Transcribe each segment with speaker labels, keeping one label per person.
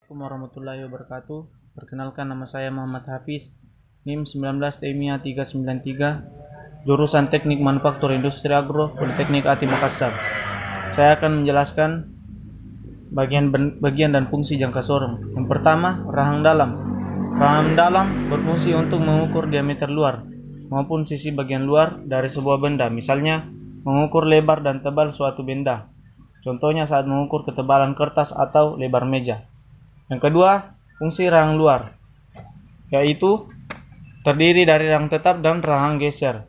Speaker 1: Assalamualaikum warahmatullahi wabarakatuh. Perkenalkan, nama saya Muhammad Hafiz, NIM 19 TMIA 393, jurusan Teknik Manufaktur Industri Agro, Politeknik ATI Makassar. Saya akan menjelaskan bagian dan fungsi jangka sorong. Yang pertama, rahang dalam. Rahang dalam berfungsi untuk mengukur diameter luar maupun sisi bagian luar dari sebuah benda, misalnya mengukur lebar dan tebal suatu benda. Contohnya saat mengukur ketebalan kertas atau lebar meja. Yang kedua, fungsi rahang luar, yaitu terdiri dari rahang tetap dan rahang geser.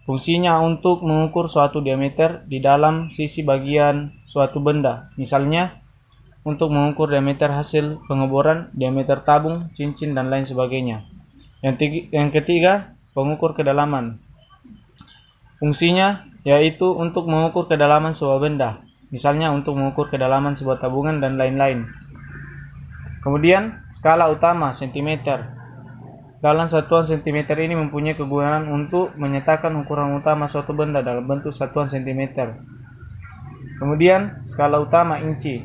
Speaker 1: Fungsinya untuk mengukur suatu diameter di dalam sisi bagian suatu benda, misalnya untuk mengukur diameter hasil pengeboran, diameter tabung, cincin, dan lain sebagainya. Yang ketiga, pengukur kedalaman. Fungsinya yaitu untuk mengukur kedalaman sebuah benda, misalnya untuk mengukur kedalaman sebuah tabungan dan lain-lain. Kemudian, skala utama cm. Dalam satuan cm ini mempunyai kegunaan untuk menyatakan ukuran utama suatu benda dalam bentuk satuan cm. Kemudian, skala utama inci.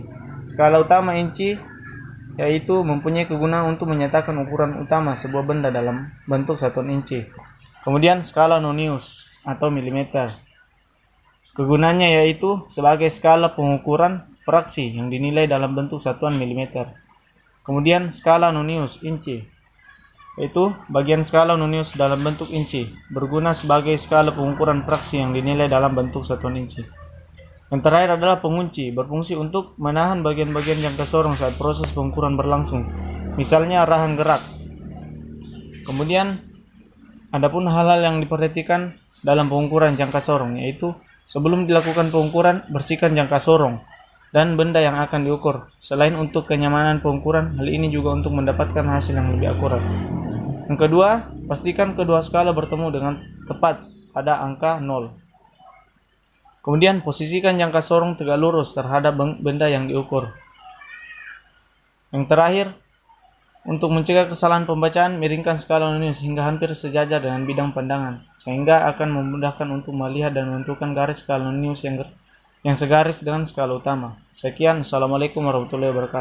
Speaker 1: Skala utama inci yaitu mempunyai kegunaan untuk menyatakan ukuran utama sebuah benda dalam bentuk satuan inci. Kemudian, skala nonius atau milimeter. Kegunaannya yaitu sebagai skala pengukuran fraksi yang dinilai dalam bentuk satuan milimeter. Kemudian skala nonius inci, yaitu bagian skala nonius dalam bentuk inci, berguna sebagai skala pengukuran fraksi yang dinilai dalam bentuk satuan inci. Yang terakhir adalah pengunci, berfungsi untuk menahan bagian-bagian jangka sorong saat proses pengukuran berlangsung, misalnya rahang gerak. Kemudian adapun hal-hal yang diperhatikan dalam pengukuran jangka sorong, yaitu sebelum dilakukan pengukuran, bersihkan jangka sorong dan benda yang akan diukur. Selain untuk kenyamanan pengukuran, hal ini juga untuk mendapatkan hasil yang lebih akurat. Yang kedua, pastikan kedua skala bertemu dengan tepat pada angka 0. Kemudian, posisikan jangka sorong tegak lurus terhadap benda yang diukur. Yang terakhir, untuk mencegah kesalahan pembacaan, miringkan skala nonius hingga hampir sejajar dengan bidang pandangan, sehingga akan memudahkan untuk melihat dan menentukan garis skala nonius yang segaris dengan skala utama. Sekian, Assalamualaikum warahmatullahi wabarakatuh.